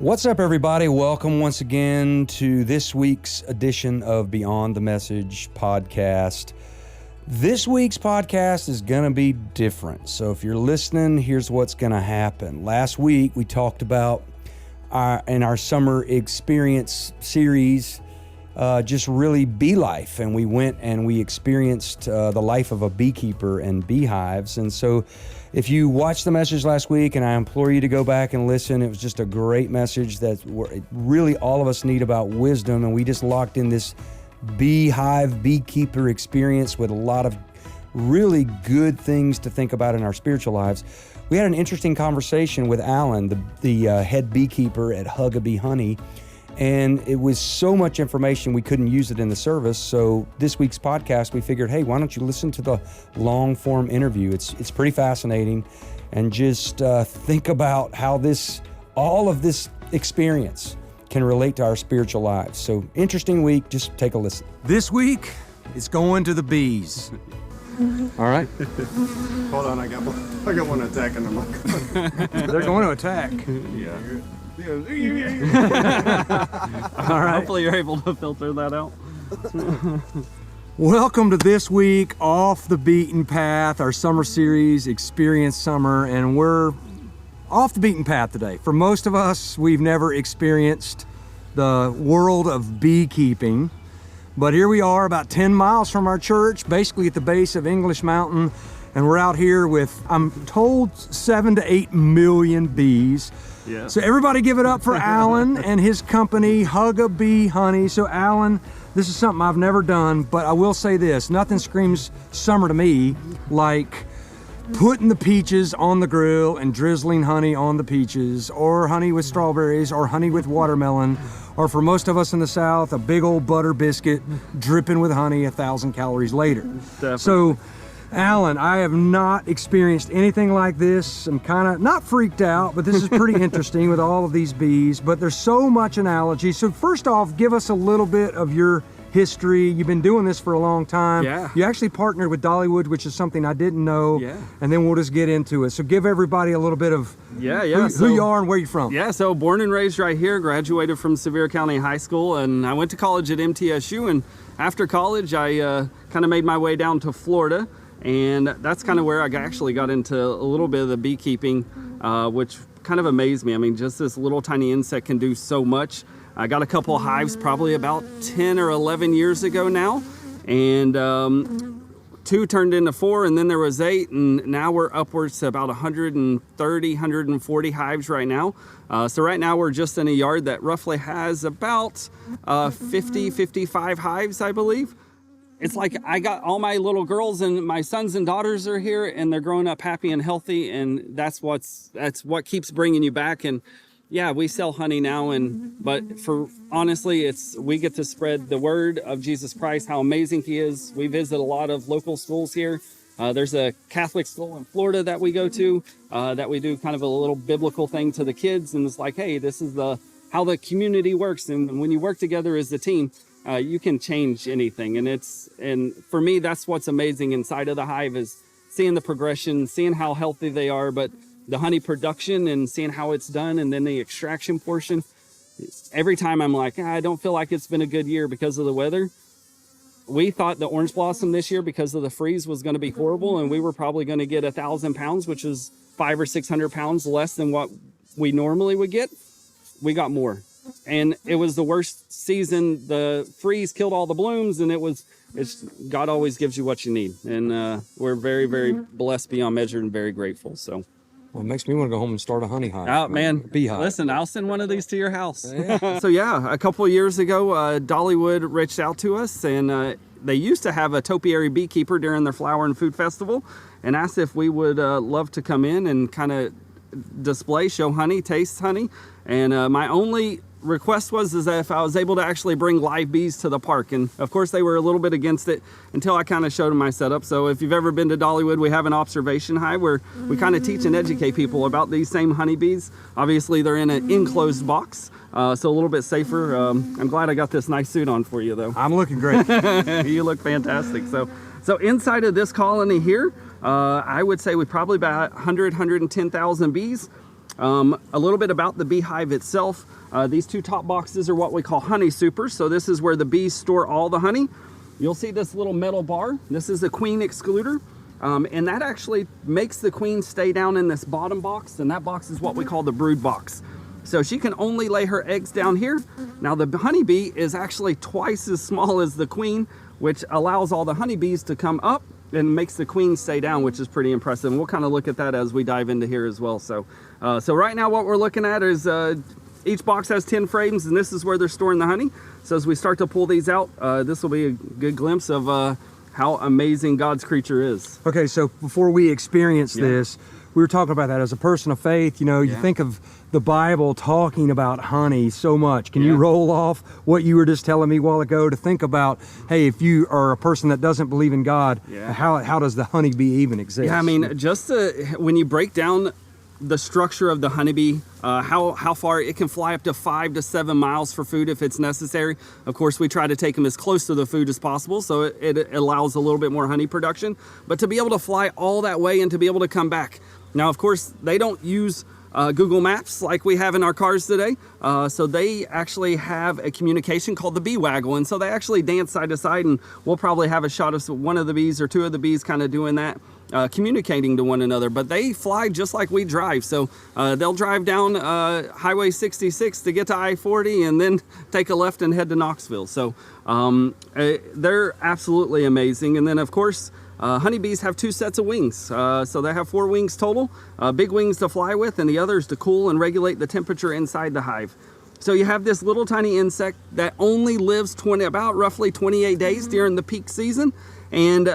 What's up, everybody? Welcome once again to this week's edition of Beyond the Message podcast. This week's podcast is going to be different. So if you're listening, here's what's going to happen. Last week, we talked about in our summer experience series, just really bee life. And we went and we experienced the life of a beekeeper and beehives. And so if you watched the message last week, and I implore you to go back and listen, it was just a great message that really all of us need about wisdom. And we just locked in this beehive beekeeper experience with a lot of really good things to think about in our spiritual lives. We had an interesting conversation with Alan, the head beekeeper at Honey, and it was so much information we couldn't use it in the service. So this week's podcast, we figured, hey, why don't you listen to the long form interview? It's pretty fascinating, and just think about how all of this experience can relate to our spiritual lives. So interesting week. Just take a listen. This week, it's going to the bees. All right. Hold on, I got one attacking them. They're going to attack. Yeah. All right. Hopefully you're able to filter that out. Welcome to this week, Off the Beaten Path, our summer series, Experience Summer, and we're off the beaten path today. For most of us, we've never experienced the world of beekeeping, but here we are about 10 miles from our church, basically at the base of English Mountain, and we're out here with, I'm told, 7 to 8 million bees. Yeah. So everybody give it up for Alan and his company, Honey. So Alan, this is something I've never done, but I will say this, nothing screams summer to me like putting the peaches on the grill and drizzling honey on the peaches, or honey with strawberries, or honey with watermelon, or for most of us in the South, a big old butter biscuit dripping with honey 1,000 calories later. Definitely. So Alan, I have not experienced anything like this. I'm kind of not freaked out, but this is pretty interesting with all of these bees, but there's so much analogy. So first off, give us a little bit of your history. You've been doing this for a long time. Yeah. You actually partnered with Dollywood, which is something I didn't know. Yeah. And then we'll just get into it. So give everybody a little bit of who you are and where you're from. Yeah, so born and raised right here, graduated from Sevier County High School, and I went to college at MTSU, and after college, I kind of made my way down to Florida. And that's kind of where I actually got into a little bit of the beekeeping, which kind of amazed me. I mean, just this little tiny insect can do so much. I got a couple of hives probably about 10 or 11 years ago now, and 2 turned into 4, and then there was 8, and now we're upwards to about 130, 140 hives right now. So right now we're just in a yard that roughly has about 50, 55 hives, I believe. It's like I got all my little girls and my sons and daughters are here, and they're growing up happy and healthy, and that's what keeps bringing you back. And yeah, we sell honey now, but for honestly, we get to spread the word of Jesus Christ, how amazing He is. We visit a lot of local schools here. There's a Catholic school in Florida that we go to, that we do kind of a little biblical thing to the kids, and it's like, hey, this is how the community works, and when you work together as a team, you can change anything. And for me, that's what's amazing inside of the hive, is seeing the progression, seeing how healthy they are, but the honey production and seeing how it's done, and then the extraction portion. Every time I'm like, I don't feel like it's been a good year because of the weather. We thought the orange blossom this year, because of the freeze, was going to be horrible, and we were probably going to get 1,000 pounds, which is 500 or 600 pounds less than what we normally would get. We got more. And it was the worst season. The freeze killed all the blooms, and God always gives you what you need. And we're very, very blessed beyond measure and very grateful. So, well, it makes me want to go home and start a honey hive. Oh, man. Beehive. Listen, I'll send one of these to your house. Yeah. So, yeah, a couple of years ago, Dollywood reached out to us, and they used to have a topiary beekeeper during their flower and food festival, and asked if we would love to come in and kind of display, show honey, taste honey. And my only request was that if I was able to actually bring live bees to the park, and of course they were a little bit against it until I kind of showed them my setup. So if you've ever been to Dollywood, we have an observation hive where we kind of teach and educate people about these same honeybees. Obviously they're in an enclosed box, so a little bit safer. I'm glad I got this nice suit on for you, though. I'm looking great. You look fantastic. So inside of this colony here, I would say we probably about 110,000 bees. A little bit about the beehive itself. These two top boxes are what we call honey supers. So this is where the bees store all the honey. You'll see this little metal bar. This is the queen excluder. And that actually makes the queen stay down in this bottom box, and that box is what we call the brood box. So she can only lay her eggs down here. Now the honeybee is actually twice as small as the queen, which allows all the honeybees to come up and makes the queen stay down, which is pretty impressive. And we'll kind of look at that as we dive into here as well. So right now what we're looking at is each box has 10 frames, and this is where they're storing the honey. So as we start to pull these out, this will be a good glimpse of how amazing God's creature is. Okay, so before we experience this, we were talking about that as a person of faith. You know, you think of the Bible talking about honey so much. Can you roll off what you were just telling me a while ago to think about, hey, if you are a person that doesn't believe in God, how does the honeybee even exist? Yeah, I mean, just when you break down the structure of the honeybee, how far it can fly, up to 5 to 7 miles for food if it's necessary. Of course, we try to take them as close to the food as possible, so it allows a little bit more honey production. But to be able to fly all that way and to be able to come back. Now, of course, they don't use Google Maps like we have in our cars today. So they actually have a communication called the bee waggle. And so they actually dance side to side, and we'll probably have a shot of one of the bees or two of the bees kind of doing that, communicating to one another. But they fly just like we drive. So they'll drive down Highway 66 to get to I-40 and then take a left and head to Knoxville. So they're absolutely amazing. And then, of course, honeybees have 2 sets of wings, so they have 4 wings total, big wings to fly with, and the others to cool and regulate the temperature inside the hive. So you have this little tiny insect that only lives about roughly 28 days during the peak season, and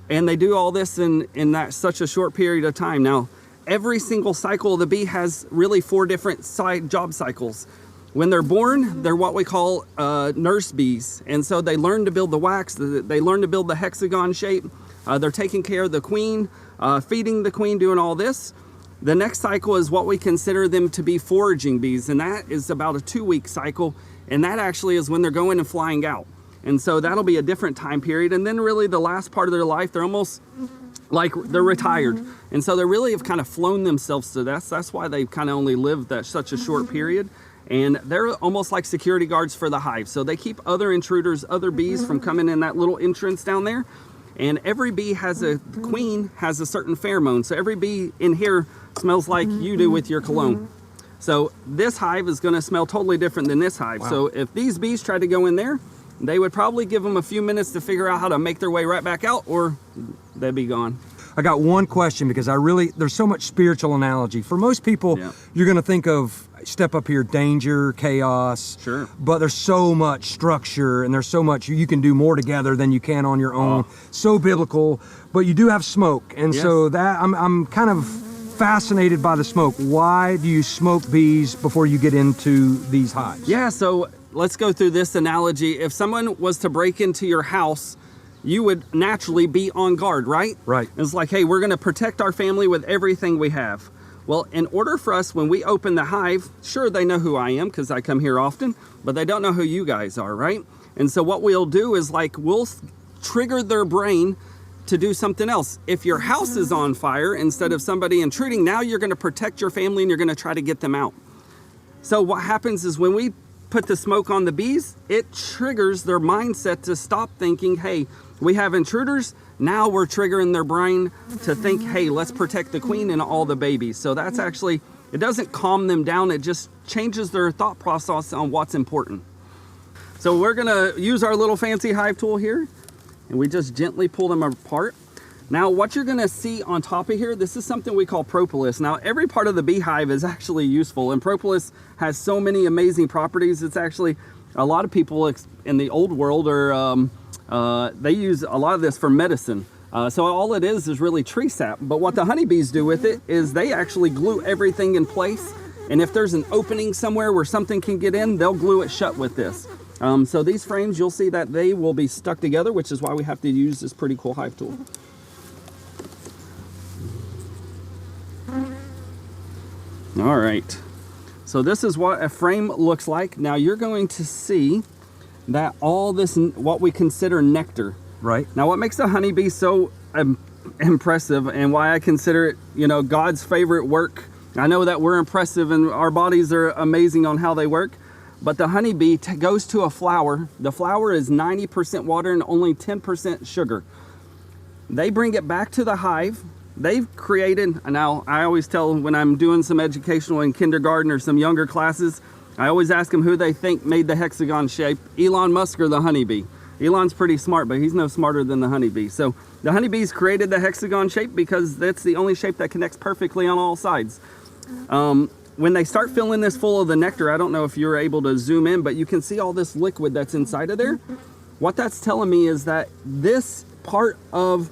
they do all this in such a short period of time. Now, every single cycle of the bee has really 4 different job cycles. When they're born, they're what we call nurse bees. And so they learn to build the wax, they learn to build the hexagon shape. They're taking care of the queen, feeding the queen, doing all this. The next cycle is what we consider them to be foraging bees, and that is about a 2-week cycle. And that actually is when they're going and flying out. And so that'll be a different time period. And then really the last part of their life, they're almost like they're retired. And so they really have kind of flown themselves to death. That's why they kind of only lived such a short period. And they're almost like security guards for the hive. So they keep other intruders, other bees from coming in that little entrance down there. And every bee queen has a certain pheromone. So every bee in here smells like you do with your cologne. So this hive is going to smell totally different than this hive. Wow. So if these bees tried to go in there, they would probably give them a few minutes to figure out how to make their way right back out, or they'd be gone. I got one question, because there's so much spiritual analogy. For most people, you're going to think of, step up here, danger, chaos. Sure. But there's so much structure, and there's so much you can do more together than you can on your own. So biblical, but you do have smoke. And so that I'm kind of fascinated by the smoke. Why do you smoke bees before you get into these hives? Yeah, so let's go through this analogy. If someone was to break into your house, you would naturally be on guard, right? Right. It's like, hey, we're going to protect our family with everything we have. Well, in order for us, when we open the hive, sure, they know who I am because I come here often, but they don't know who you guys are, right? And so what we'll do is we'll trigger their brain to do something else. If your house is on fire, instead of somebody intruding, now you're going to protect your family and you're going to try to get them out. So what happens is when we put the smoke on the bees, it triggers their mindset to stop thinking, hey, we have intruders. Now we're triggering their brain to think, hey, let's protect the queen and all the babies. So that's actually, it doesn't calm them down. It just changes their thought process on what's important. So we're gonna use our little fancy hive tool here, and we just gently pull them apart. Now what you're gonna see on top of here, this is something we call propolis. Now every part of the beehive is actually useful, and propolis has so many amazing properties. It's actually, a lot of people in the old world they use a lot of this for medicine. So all it is really tree sap. But what the honeybees do with it is they actually glue everything in place. And if there's an opening somewhere where something can get in, they'll glue it shut with this. So these frames, you'll see that they will be stuck together, which is why we have to use this pretty cool hive tool. All right. So this is what a frame looks like. Now you're going to see that all this, what we consider nectar. Right. Now what makes a honeybee so impressive, and why I consider it, God's favorite work I know that we're impressive and our bodies are amazing on how they work, but the honeybee goes to a flower. The flower is 90% water and only 10% sugar. They bring it back to the hive. They've created, now I always tell when I'm doing some educational in kindergarten or some younger classes, I always ask them who they think made the hexagon shape, Elon Musk or the honeybee. Elon's pretty smart, but he's no smarter than the honeybee. So the honeybees created the hexagon shape because that's the only shape that connects perfectly on all sides. When they start filling this full of the nectar, I don't know if you're able to zoom in, but you can see all this liquid that's inside of there. What that's telling me is that this part of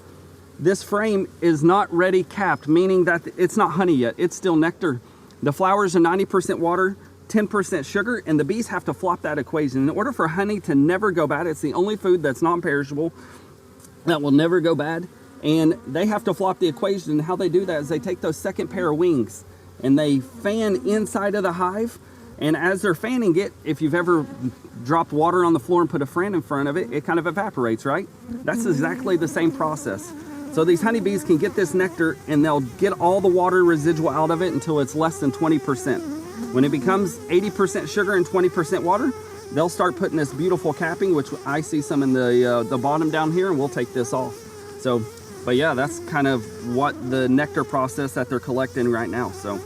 this frame is not ready capped, meaning that it's not honey yet, it's still nectar. The flowers are 90% water, 10% sugar, and the bees have to flop that equation. In order for honey to never go bad, it's the only food that's non-perishable, that will never go bad, and they have to flop the equation. And how they do that is they take those second pair of wings and they fan inside of the hive, and as they're fanning it, if you've ever dropped water on the floor and put a fan in front of it, it kind of evaporates, right? That's exactly the same process. So these honeybees can get this nectar and they'll get all the water residual out of it until it's less than 20%. When it becomes 80% sugar and 20% water, they'll start putting this beautiful capping, which I see some in the bottom down here, and we'll take this off. So, but yeah, that's kind of what the nectar process that they're collecting right now. So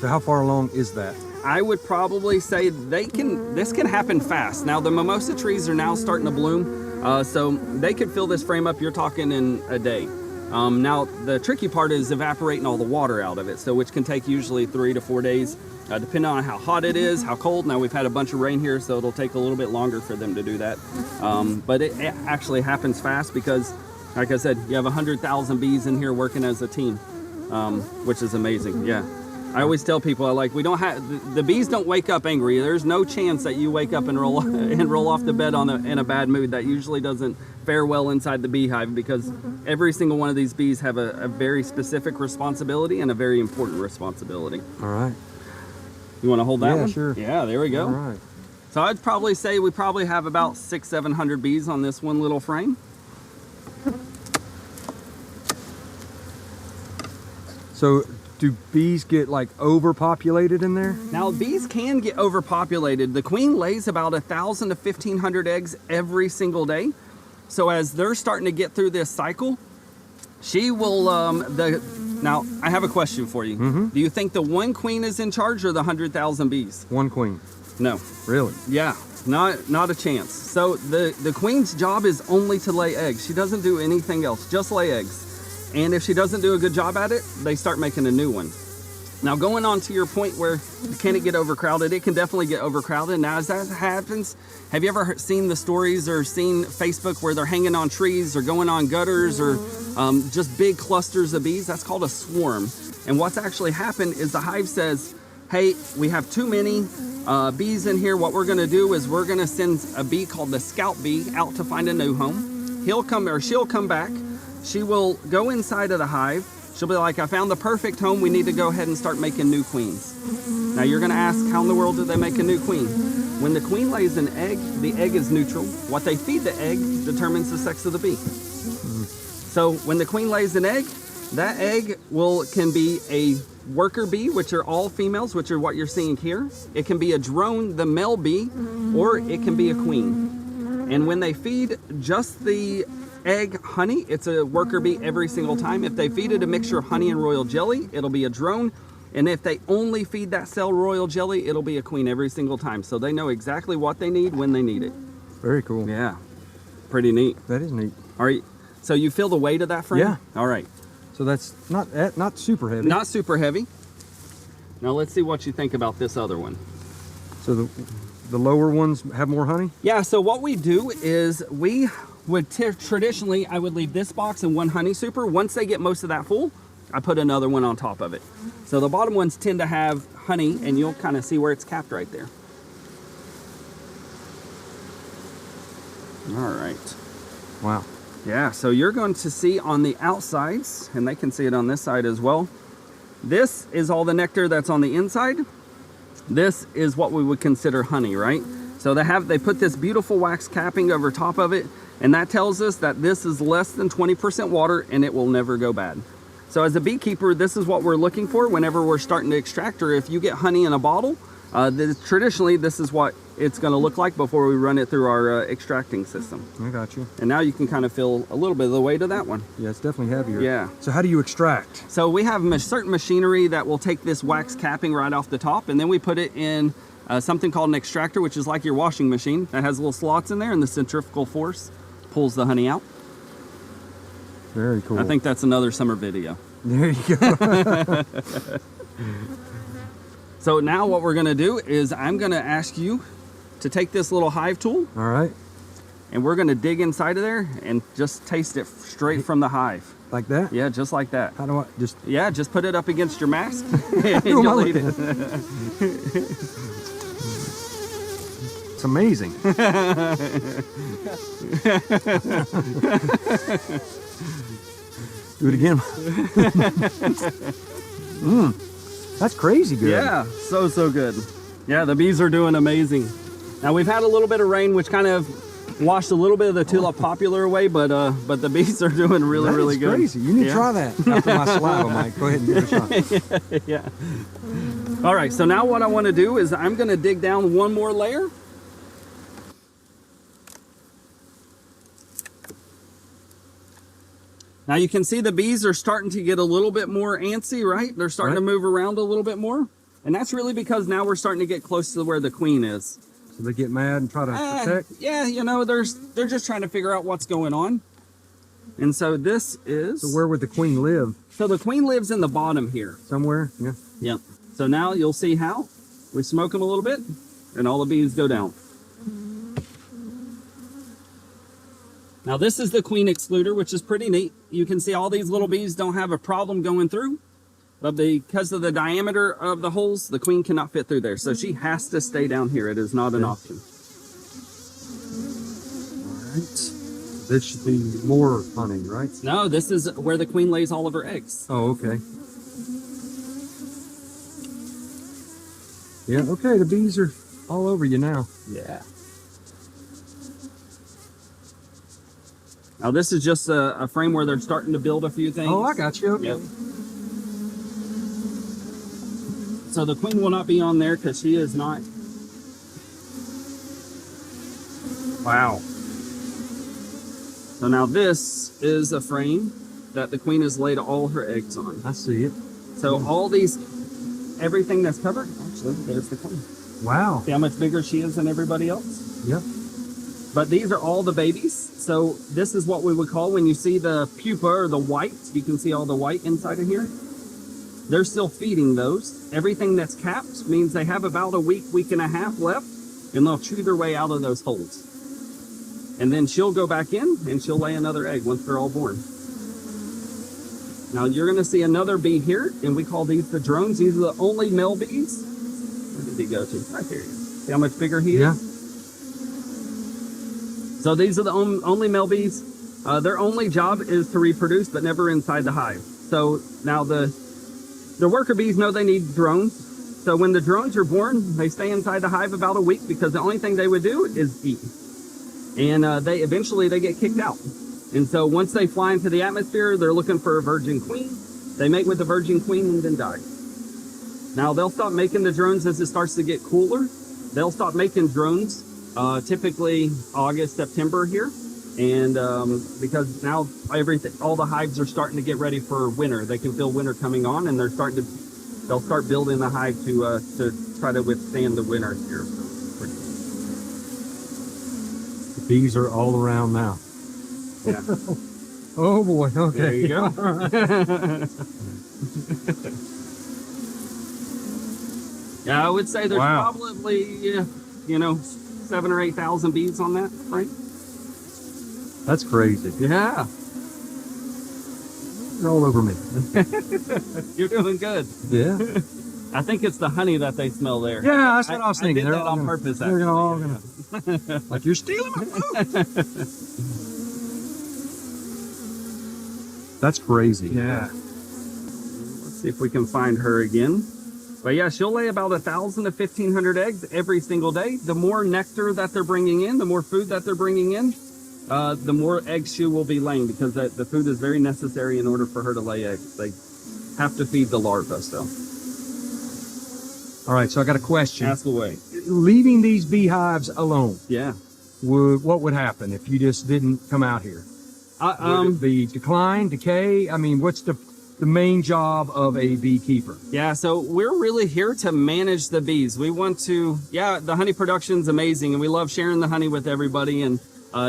how far along is that? I would probably say this can happen fast. Now the mimosa trees are now starting to bloom, so they could fill this frame up, you're talking in a day. Now the tricky part is evaporating all the water out of it, so which can take usually 3 to 4 days, depending on how hot it is, how cold. Now we've had a bunch of rain here, so it'll take a little bit longer for them to do that. But it actually happens fast because, like I said, you have 100,000 bees in here working as a team, which is amazing. Yeah. I always tell people, we don't have, the bees don't wake up angry. There's no chance that you wake up and roll off the bed in a bad mood. That usually doesn't fare well inside the beehive, because every single one of these bees have a very specific responsibility and a very important responsibility. All right. You want to hold that one? Yeah, sure. Yeah, there we go. All right. So I'd probably say we probably have about 600-700 bees on this one little frame. So do bees get like overpopulated in there? Now bees can get overpopulated. The queen lays about 1,000 to 1,500 eggs every single day. So as they're starting to get through this cycle, she will, now I have a question for you. Mm-hmm. Do you think the one queen is in charge or the 100,000 bees? One queen. No. Really? Yeah, not a chance. So the queen's job is only to lay eggs. She doesn't do anything else, just lay eggs. And if she doesn't do a good job at it, they start making a new one. Now going on to your point where can it get overcrowded? It can definitely get overcrowded. Now as that happens, have you ever seen the stories or seen Facebook where they're hanging on trees or going on gutters or just big clusters of bees? That's called a swarm. And what's actually happened is the hive says, hey, we have too many bees in here. What we're gonna do is we're gonna send a bee called the scout bee out to find a new home. She'll come back. She will go inside of the hive. She'll be like, I found the perfect home. We need to go ahead and start making new queens. Now you're gonna ask, how in the world do they make a new queen? When the queen lays an egg, the egg is neutral. What they feed the egg determines the sex of the bee. So when the queen lays an egg, that egg can be a worker bee, which are all females, which are what you're seeing here. It can be a drone, the male bee, or it can be a queen. And when they feed just the egg honey, it's a worker bee every single time. If they feed it a mixture of honey and royal jelly, it'll be a drone. And if they only feed that cell royal jelly, it'll be a queen every single time. So they know exactly what they need when they need it. Very cool. Yeah, pretty neat. That is neat. All right, so you feel the weight of that frame? Yeah. All right. So that's not super heavy. Not super heavy. Now let's see what you think about this other one. So the lower ones have more honey? Yeah, so what we do is we would traditionally, I would leave this box and one honey super. Once they get most of that full, I put another one on top of it. So the bottom ones tend to have honey, and you'll kind of see where it's capped right there. All right. Wow. Yeah, so you're going to see on the outsides, and they can see it on this side as well. This is all the nectar that's on the inside. This is what we would consider honey, right? So they put this beautiful wax capping over top of it, and that tells us that this is less than 20% water and it will never go bad. So as a beekeeper, this is what we're looking for whenever we're starting to extract, or if you get honey in a bottle, traditionally this is what it's going to look like before we run it through our extracting system. I got you. And now you can kind of feel a little bit of the weight of that one. Yeah, it's definitely heavier. Yeah. So how do you extract? So we have certain machinery that will take this wax capping right off the top, and then we put it in something called an extractor, which is like your washing machine that has little slots in there, and the centrifugal force pulls the honey out. Very cool. I think that's another summer video. There you go. So now what we're gonna do is I'm gonna ask you to take this little hive tool. All right. And we're gonna dig inside of there and just taste it straight from the hive. Like that? Yeah, just like that. How do I just... Yeah, just put it up against your mask. and Who am I you'll eat looking it. at? It's amazing. Do it again. That's crazy good. Yeah, so good. Yeah, the bees are doing amazing. Now we've had a little bit of rain, which kind of washed a little bit of the tulip popular away, but the bees are doing really good. Crazy. You need to try that after my saliva, Mike. Go ahead and give it a shot. Yeah. All right, so now what I want to do is I'm going to dig down one more layer. Now you can see the bees are starting to get a little bit more antsy, right? They're starting to move around a little bit more. And that's really because now we're starting to get close to where the queen is. So they get mad and try to protect? Yeah, you know, they're just trying to figure out what's going on. And so this is... So where would the queen live? So the queen lives in the bottom here. Somewhere? Yeah. Yep. So now you'll see how we smoke them a little bit and all the bees go down. Now this is the queen excluder, which is pretty neat. You can see all these little bees don't have a problem going through, but because of the diameter of the holes, the queen cannot fit through there. So she has to stay down here. It is not an option. All right. This should be more honey, right? No, this is where the queen lays all of her eggs. Oh, okay. Yeah, okay, the bees are all over you now. Yeah. Now this is just a frame where they're starting to build a few things. Oh, I got you. Okay. Yep. So the queen will not be on there because she is not. Wow. So now this is a frame that the queen has laid all her eggs on. I see it. So all these, everything that's covered, actually, there's the queen. Wow. See how much bigger she is than everybody else? Yep. But these are all the babies. So this is what we would call, when you see the pupa or the white, you can see all the white inside of here. They're still feeding those. Everything that's capped means they have about a week and a half left, and they'll chew their way out of those holes. And then she'll go back in and she'll lay another egg once they're all born. Now you're gonna see another bee here, and we call these the drones. These are the only male bees. Where did he go to? Right there. See how much bigger he is? Yeah. So these are the only male bees. Their only job is to reproduce, but never inside the hive. So now the worker bees know they need drones. So when the drones are born, they stay inside the hive about a week because the only thing they would do is eat. And they eventually get kicked out. And so once they fly into the atmosphere, they're looking for a virgin queen. They mate with the virgin queen and then die. Now they'll stop making the drones as it starts to get cooler. They'll stop making drones typically August, September here. And because now all the hives are starting to get ready for winter. They can feel winter coming on, and they'll start building the hive to try to withstand the winter here. The bees are all around now. Yeah. Oh boy, okay. There you go. Yeah, I would say there's probably, 7,000 or 8,000 bees on that, right? That's crazy. Yeah. They're all over me. You're doing good. Yeah. I think it's the honey that they smell there. Yeah, that's what I was thinking. I did that on purpose, They're actually. all gonna, like, you're stealing my food. That's crazy. Yeah. Let's see if we can find her again. But yeah, she'll lay about 1,000 to 1,500 eggs every single day. The more nectar that they're bringing in, the more food that they're bringing in, the more eggs she will be laying, because the food is very necessary in order for her to lay eggs. They have to feed the larvae, so. All right, so I got a question. Ask away. Leaving these beehives alone, Yeah. what would happen if you just didn't come out here? Would it be decline, decay? I mean, what's the main job of a beekeeper? Yeah, so we're really here to manage the bees. We want to, the honey production's amazing, and we love sharing the honey with everybody and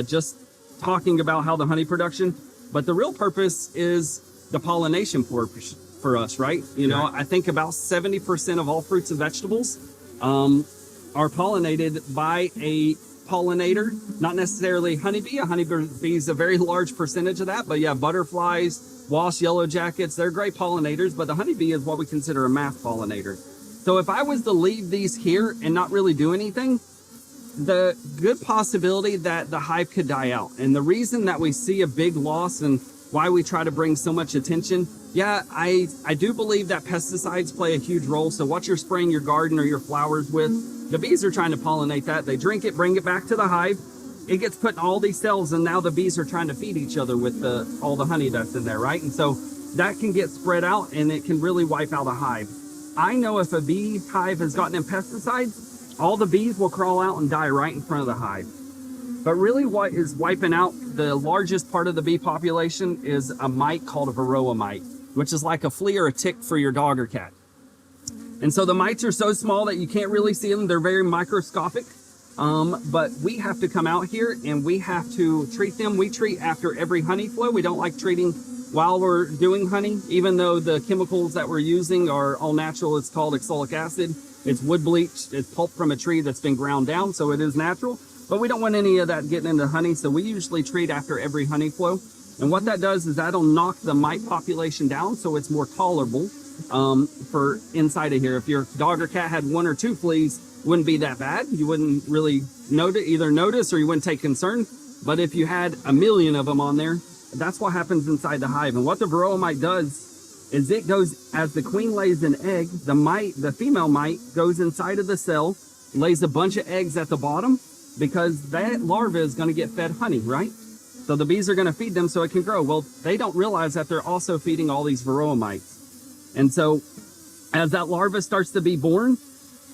just talking about how the honey production, but the real purpose is the pollination for us, right? You know, I think about 70% of all fruits and vegetables are pollinated by a pollinator, not necessarily honeybee. A honeybee is a very large percentage of that, but yeah, butterflies, wasps, yellow jackets, they're great pollinators, but the honeybee is what we consider a mass pollinator. So if I was to leave these here and not really do anything, the good possibility that the hive could die out. And the reason that we see a big loss and why we try to bring so much attention, I do believe that pesticides play a huge role. So what you're spraying your garden or your flowers with, the bees are trying to pollinate that. They drink it, bring it back to the hive. It gets put in all these cells, and now the bees are trying to feed each other with all the honey that's in there, right? And so that can get spread out, and it can really wipe out a hive. I know if a bee hive has gotten in pesticides, all the bees will crawl out and die right in front of the hive. But really what is wiping out the largest part of the bee population is a mite called a varroa mite, which is like a flea or a tick for your dog or cat. And so the mites are so small that you can't really see them. They're very microscopic. But we have to come out here and we have to treat them. We treat after every honey flow. We don't like treating while we're doing honey, even though the chemicals that we're using are all natural. It's called oxalic acid. It's wood bleach. It's pulp from a tree that's been ground down, so it is natural. But we don't want any of that getting into honey, so we usually treat after every honey flow. And what that does is that'll knock the mite population down so it's more tolerable for inside of here. If your dog or cat had 1 or 2 fleas, wouldn't be that bad. You wouldn't really notice or you wouldn't take concern. But if you had 1 million of them on there, that's what happens inside the hive. And what the varroa mite does is it goes, as the queen lays an egg, the female mite goes inside of the cell, lays a bunch of eggs at the bottom, because that larva is going to get fed honey, right? So the bees are going to feed them so it can grow. Well, they don't realize that they're also feeding all these varroa mites. And so as that larva starts to be born,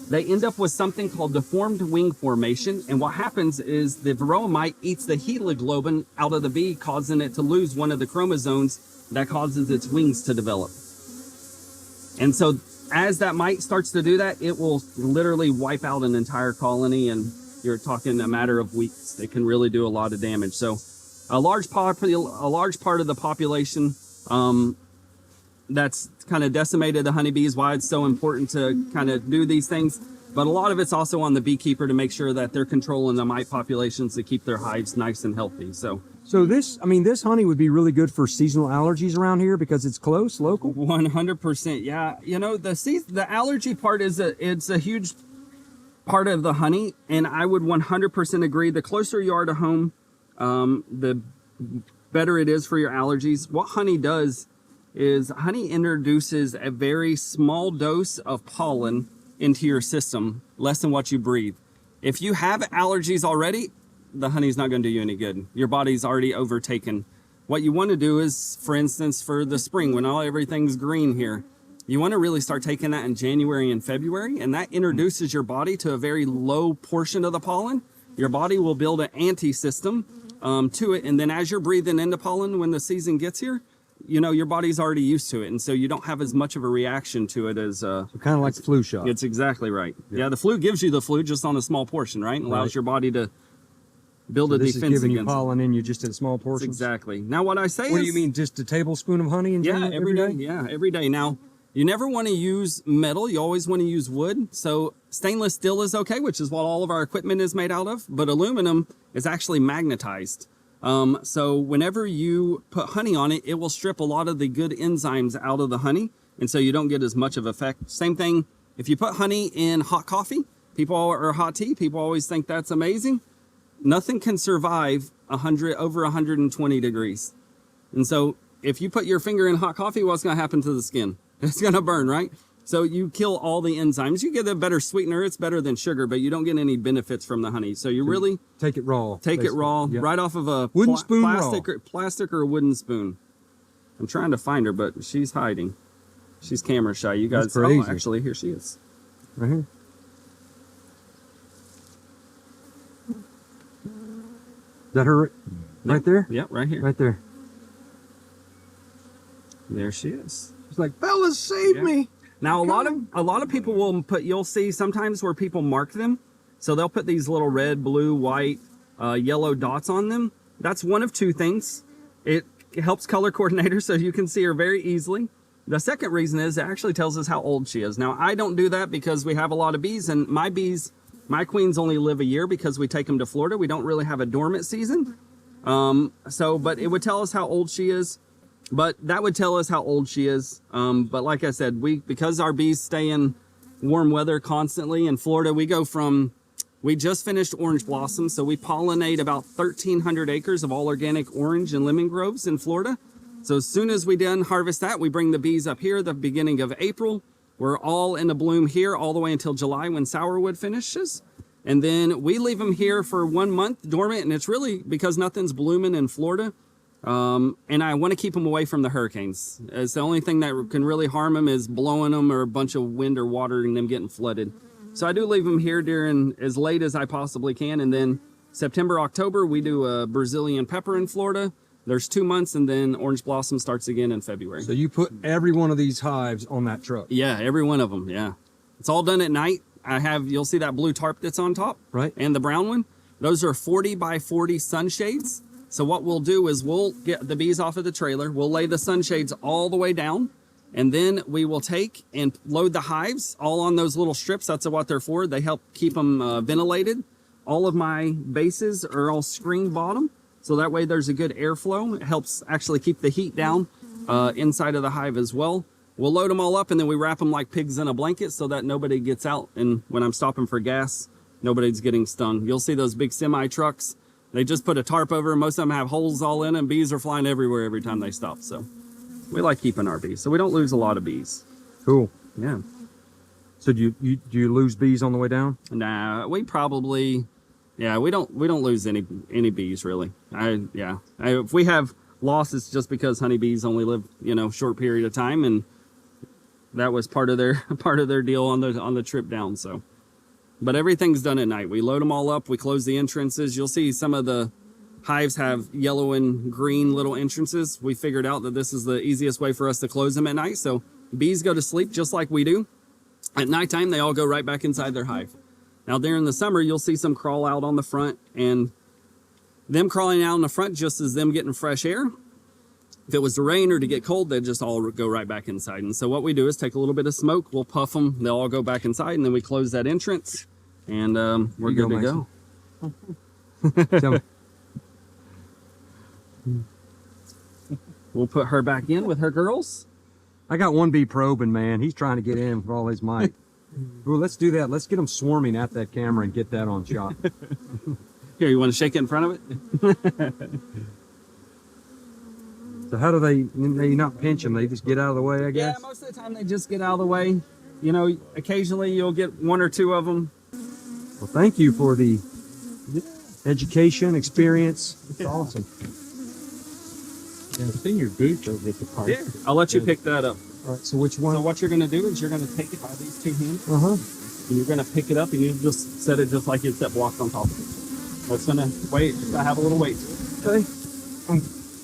they end up with something called deformed wing formation. And what happens is the varroa mite eats the hemoglobin out of the bee, causing it to lose one of the chromosomes that causes its wings to develop. And so as that mite starts to do that, it will literally wipe out an entire colony, and you're talking a matter of weeks. It can really do a lot of damage. So a large part of the population that's kind of decimated the honeybees, why it's so important to kind of do these things. But a lot of it's also on the beekeeper to make sure that they're controlling the mite populations to keep their hives nice and healthy. So this honey would be really good for seasonal allergies around here because it's close, local? 100%. Yeah. You know, the allergy part it's a huge part of the honey. And I would 100% agree. The closer you are to home, the better it is for your allergies. What honey does is honey introduces a very small dose of pollen into your system, less than what you breathe. If you have allergies already, the honey's not going to do you any good. Your body's already overtaken. What you want to do is, for instance, for the spring, when everything's green here, you want to really start taking that in January and February, and that introduces your body to a very low portion of the pollen. Your body will build an anti-system to it, and then as you're breathing into pollen when the season gets here, you know, your body's already used to it, and so you don't have as much of a reaction to it as so kind of like the flu shot. It's exactly right. Yeah, the flu gives you the flu just on a small portion, right? And allows your body to build a defense against it. This is giving you pollen in you just in small portions. Exactly. Now what I say is... What do you mean, just a tablespoon of honey in every day? Yeah, every day. Now, you never want to use metal. You always want to use wood. So stainless steel is okay, which is what all of our equipment is made out of. But aluminum is actually magnetized. So whenever you put honey on it, it will strip a lot of the good enzymes out of the honey. And so you don't get as much of effect. Same thing, if you put honey in hot coffee, or hot tea, people always think that's amazing. Nothing can survive over 120 degrees. And so if you put your finger in hot coffee, what's going to happen to the skin? It's going to burn, right? So you kill all the enzymes. You get a better sweetener. It's better than sugar, but you don't get any benefits from the honey. So you really take it raw. Take it raw, Yep. right off of a Wooden spoon plastic or a wooden spoon. I'm trying to find her, but she's hiding. She's camera shy. You guys. That's crazy. Oh, actually, here she is. Right here. Is that her right there? Yep, right here. Right there. There she is. She's like, fellas, save me. Now a lot of people will put. You'll see sometimes where people mark them, so they'll put these little red, blue, white, yellow dots on them. That's one of two things. It helps color coordinators so you can see her very easily. The second reason is it actually tells us how old she is. Now I don't do that because we have a lot of bees, and my queens only live a year because we take them to Florida. We don't really have a dormant season. But it would tell us how old she is. But that would tell us how old she is. But like I said, because our bees stay in warm weather constantly in Florida, we just finished orange blossom. So we pollinate about 1,300 acres of all organic orange and lemon groves in Florida. So as soon as we done harvest that, we bring the bees up here the beginning of April. We're all in a bloom here all the way until July when sourwood finishes. And then we leave them here for 1 month dormant. And it's really because nothing's blooming in Florida. And I want to keep them away from the hurricanes. It's the only thing that can really harm them is blowing them or a bunch of wind or water and them getting flooded. So I do leave them here during as late as I possibly can. And then September, October, we do a Brazilian pepper in Florida. There's 2 months, and then orange blossom starts again in February. So you put every one of these hives on that truck? Yeah, every one of them, yeah. It's all done at night. You'll see that blue tarp that's on top. Right. And the brown one. Those are 40 by 40 sunshades. So what we'll do is we'll get the bees off of the trailer. We'll lay the sunshades all the way down. And then we will take and load the hives all on those little strips. That's what they're for. They help keep them ventilated. All of my bases are all screen bottom. So that way there's a good airflow. It helps actually keep the heat down inside of the hive as well. We'll load them all up and then we wrap them like pigs in a blanket so that nobody gets out. And when I'm stopping for gas, nobody's getting stung. You'll see those big semi trucks. They just put a tarp over them. Most of them have holes all in them. Bees are flying everywhere every time they stop. So we like keeping our bees. So we don't lose a lot of bees. Cool. Yeah. So do you lose bees on the way down? Nah, we probably, yeah, we don't lose any bees really. If we have losses, just because honeybees only live, short period of time, and that was part of their deal on the trip down. So. But everything's done at night. We load them all up. We close the entrances. You'll see some of the hives have yellow and green little entrances. We figured out that this is the easiest way for us to close them at night. So bees go to sleep just like we do. At nighttime, they all go right back inside their hive. Now, during the summer, you'll see some crawl out on the front. And them crawling out on the front just as them getting fresh air. If it was to rain or to get cold, they'd just all go right back inside. And so what we do is take a little bit of smoke, we'll puff them, they'll all go back inside, and then we close that entrance, and we're good to go. Tell me. We'll put her back in with her girls. I got one bee probing, man. He's trying to get in with all his might. Well, let's do that. Let's get them swarming at that camera and get that on shot. Here, you want to shake it in front of it? So how do they not pinch them? They just get out of the way, I guess? Yeah, most of the time they just get out of the way. Occasionally you'll get one or two of them. Well, thank you for the education, experience. It's awesome. Yeah, I've seen your boots over at the park. Yeah, I'll let you pick that up. All right, so which one? So what you're going to do is you're going to take it by these two hands, Uh-huh. and you're going to pick it up, and you just set it just like you set blocks on top of it. That's going to wait. It's going to have a little weight to it. Okay.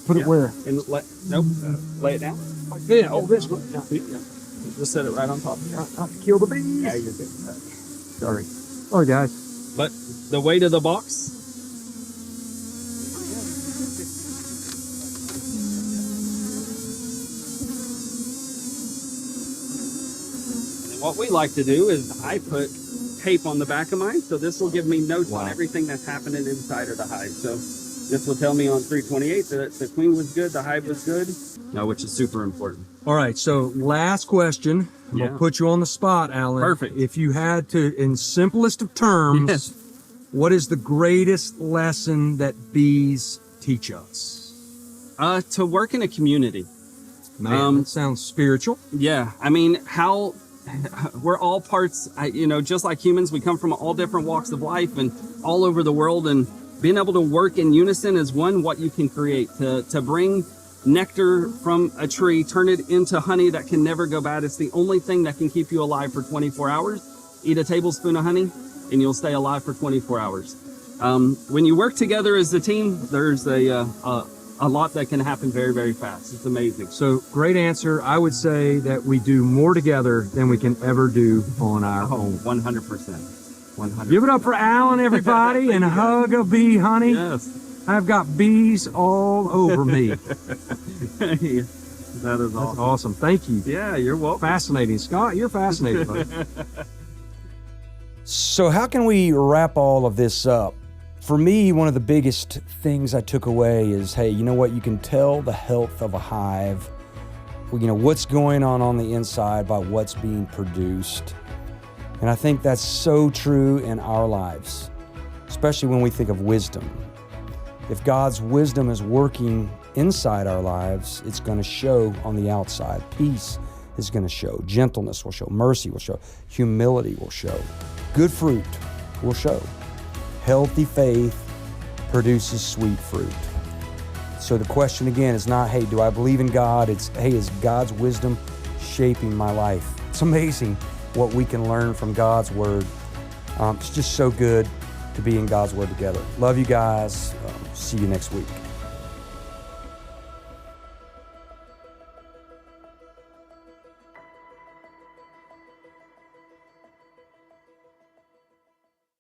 Put it where? And lay it down. Like this. Oh, this one. Yeah. You just set it right on top of it. Not to kill the bees. Yeah, you're good. Sorry. Sorry, guys. But the weight of the box. And what we like to do is I put tape on the back of mine, so this will give me notes on everything that's happening inside of the hive. So this will tell me on 328 that the queen was good, the hive was good, which is super important. All right, so last question. I'm going to put you on the spot, Alan. Perfect. If you had to, in simplest of terms, Yes. what is the greatest lesson that bees teach us? To work in a community. Man, that sounds spiritual. Yeah, I mean, how we're all parts, just like humans, we come from all different walks of life and all over the world, and being able to work in unison is what you can create to bring nectar from a tree, turn it into honey that can never go bad. It's the only thing that can keep you alive for 24 hours. Eat a tablespoon of honey and you'll stay alive for 24 hours. When you work together as a team, there's a lot that can happen very, very fast. It's amazing. So great answer. I would say that we do more together than we can ever do on our own. 100%. 100%. Give it up for Alan, everybody, and hug a bee, honey. Yes. I've got bees all over me. That is awesome. That's awesome. Thank you. Yeah, you're welcome. Fascinating. Scott, you're fascinating, buddy. So how can we wrap all of this up? For me, one of the biggest things I took away is, hey, you know what? You can tell the health of a hive, what's going on the inside by what's being produced. And I think that's so true in our lives, especially when we think of wisdom. If God's wisdom is working inside our lives, it's going to show on the outside. Peace is going to show. Gentleness will show. Mercy will show. Humility will show. Good fruit will show. Healthy faith produces sweet fruit. So the question again is not, hey, do I believe in God? It's, hey, is God's wisdom shaping my life? It's amazing what we can learn from God's word. It's just so good to be in God's word together. Love you guys. See you next week.